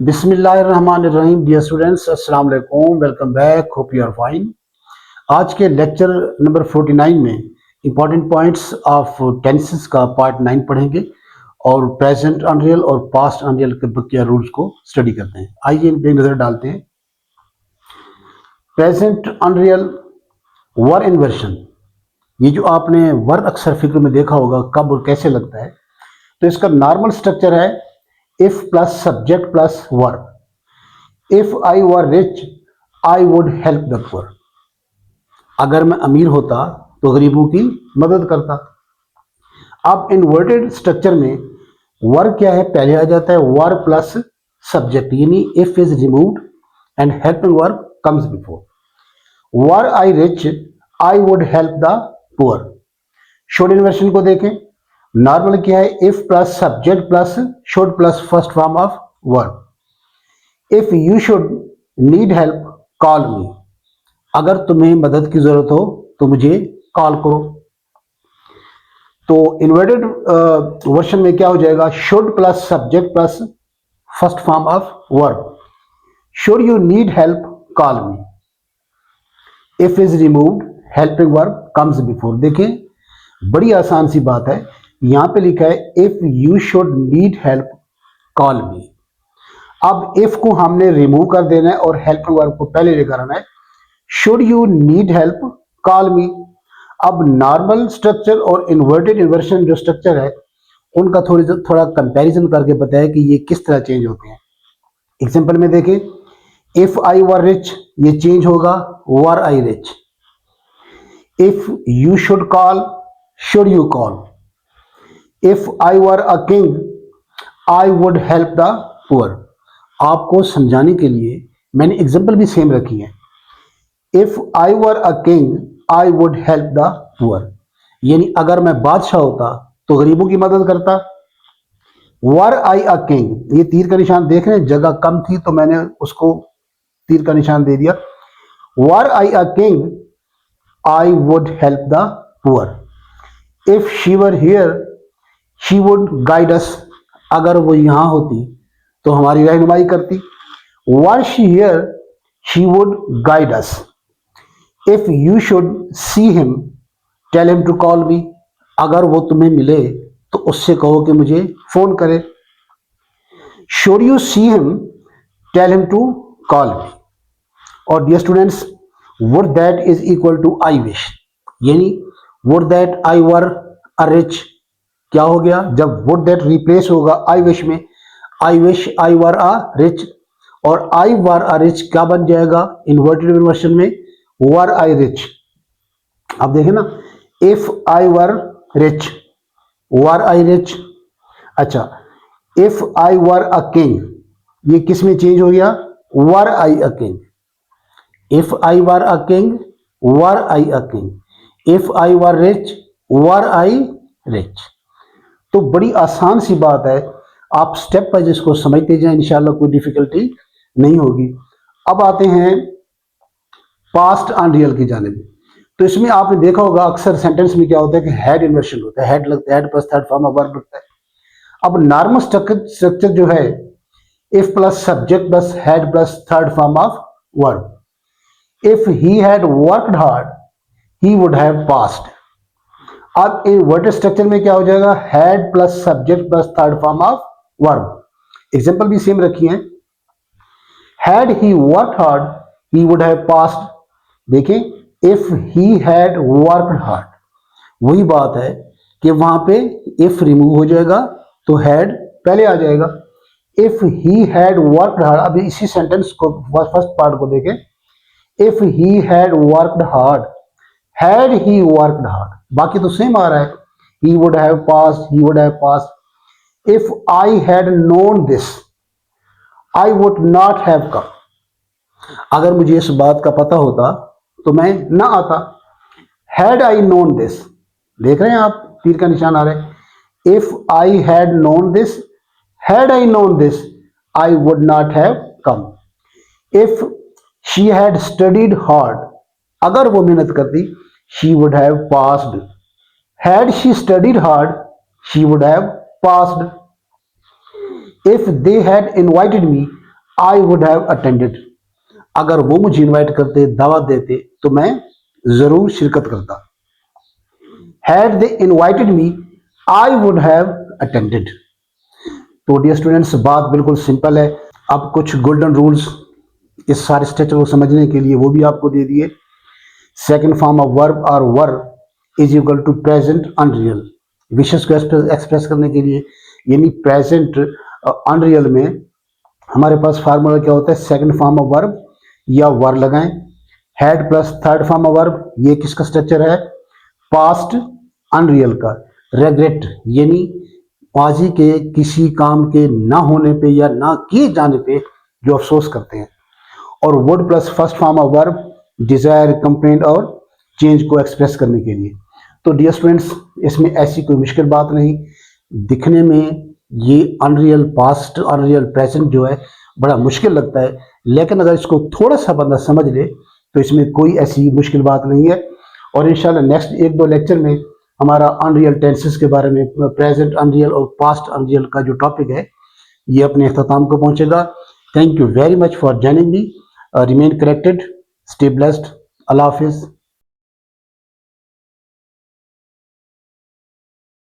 बिस्मिल्लाहिर्रहमानिर्रहीम। Dear students, अस्सलाम वालेकुम, welcome back, hope you are fine. आज के लेक्चर नंबर 49 में इंपॉर्टेंट पॉइंट्स ऑफ टेंसेस का पार्ट 9 पढ़ेंगे और प्रेजेंट अनरियल और पास्ट अनरियल के बकिया रूल्स को स्टडी करते हैं। आइए इन पे नजर डालते हैं। प्रेजेंट अनरियल वर इन्वर्शन, ये जो आपने वर अक्सर फिक्र में देखा होगा कब और कैसे लगता है, तो इसका नॉर्मल स्ट्रक्चर है if plus subject plus verb. If I were rich I would help the poor. अगर मैं अमीर होता तो गरीबों की मदद करता। अब इन्वर्टेड स्ट्रक्चर में वर्ब क्या है, पहले आ जाता है वर्ब प्लस सब्जेक्ट, यानी if is removed and helping verb comes before. Were I rich I would help the poor. Short inversion को देखें, नॉर्मल क्या है, if plus subject plus should plus first form of verb. If you should need help call me. अगर तुम्हें मदद की जरूरत हो तो मुझे कॉल करो। तो इन्वर्टेड वर्शन में क्या हो जाएगा, should plus subject plus first form of verb. Should you need help call me. If is removed helping verb comes before. देखें बड़ी आसान सी बात है, यहां पे लिखा है if you should need help call मी। अब इफ को हमने रिमूव कर देना है और हेल्पिंग वर्ब को पहले लेकर आना है। Should you need help call मी। अब नॉर्मल स्ट्रक्चर और इन्वर्टेड इन्वर्शन जो स्ट्रक्चर है उनका थोड़ा कंपैरिजन करके बताया कि ये किस तरह चेंज होते हैं। एग्जांपल में देखें, इफ आई वर रिच ये चेंज होगा were I rich. If you should call should you call. If I were a king I would help the poor. आपको समझाने के लिए मैंने एग्जाम्पल भी सेम रखी है। If I were a king I would help the poor, यानी अगर मैं बादशाह होता तो गरीबों की मदद करता। वर आई अ किंग, ये तीर का निशान देख रहे हैं, जगह कम थी तो मैंने उसको तीर का निशान दे दिया। Were I a king I would help the poor. If she were here she would guide us. अगर वो यहां होती तो हमारी रहनुमाई करती। Were she here she would guide us. If you should see him tell him to call me. अगर वो तुम्हें मिले तो उससे कहो कि मुझे फोन करे। Should you see him tell him to call me. और dear students, would that is equal to I wish, यानी would that I were a rich क्या हो गया, जब वुड दैट रिप्लेस होगा आई विश में, I wish I were a rich, और आई were a rich क्या बन जाएगा इन्वर्टेड वर्शन में, वर आई रिच। अब देखें ना, if I were rich were I rich. अच्छा, if I were a king ये किस में चेंज हो गया, were I a king. If I were a king were I a king. If I were rich were I rich. तो बड़ी आसान सी बात है, आप स्टेप बाय इसको समझते जाएं, इंशाल्लाह कोई डिफिकल्टी नहीं होगी। अब आते हैं पास्ट अनरियल की जानिब। तो इसमें आपने देखा होगा अक्सर सेंटेंस में क्या होता है कि हेड इन्वर्शन होता है, हेड लगता है, had plus third form of verb लगता है। अब नॉर्मल स्ट्रक्चर जो है if plus subject plus had plus third form of verb. If he had worked hard he would have passed. अब इन्वर्टेड स्ट्रक्चर में क्या हो जाएगा, had plus subject plus third form of verb. Example भी same रखी है, had he worked hard he would have passed. देखें, if he had worked hard, वही बात है कि वहां पे इफ रिमूव हो जाएगा तो हैड पहले आ जाएगा। If he had worked hard, अभी इसी सेंटेंस को फर्स्ट पार्ट को देखें, if he had worked hard had he worked hard, बाकी तो सेम आ रहा है, he would have passed, he would have passed. If I had known this I would not have come. अगर मुझे इस बात का पता होता तो मैं ना आता। had I known this, देख रहे हैं आप तीर का निशान आ रहा है। if I had known this had I known this I would not have come. if she had studied hard, अगर वो मेहनत करती she would have passed. Had she studied hard, she would have passed. If they had invited me, I would have attended, अगर वो मुझे invite करते, दावत देते, तो मैं जरूर शिरकत करता। Had they invited me I would have attended. तो डियर स्टूडेंट्स, बात बिल्कुल सिंपल है। अब कुछ गोल्डन रूल्स इस सारे स्ट्रक्चर को समझने के लिए वो भी आपको दे दिए। सेकंड फॉर्म ऑफ वर्ब और verb is equal to present unreal, विशेष को एक्सप्रेस करने के लिए, यानी प्रेजेंट अनरियल में हमारे पास फार्मूला क्या होता है, सेकंड फॉर्म ऑफ वर्ब या वर लगाएं, had plus third form of verb, ये किसका स्ट्रक्चर है, पास्ट अनरियल का, रेग्रेट यानी माजी के किसी काम के ना होने पे या ना किए जाने पे जो अफसोस करते हैं, और would plus first form of verb desire, complaint और चेंज को एक्सप्रेस करने के लिए। तो डियर स्टूडेंट्स, इसमें ऐसी कोई मुश्किल बात नहीं, दिखने में ये अनरियल पास्ट अनरियल प्रेजेंट जो है बड़ा मुश्किल लगता है, लेकिन अगर इसको थोड़ा सा बंदा समझ ले तो इसमें कोई ऐसी मुश्किल बात नहीं है। और इंशाल्लाह नेक्स्ट एक दो लेक्चर में हमारा अनरियल टेंसेस के बारे में, प्रेजेंट अनरियल और पास्ट अनरियल का जो टॉपिक है ये अपने अख्ताम को पहुंचेगा। Thank you very much for joining me, remain connected, stay blessed, अल्लाह हाफिज़।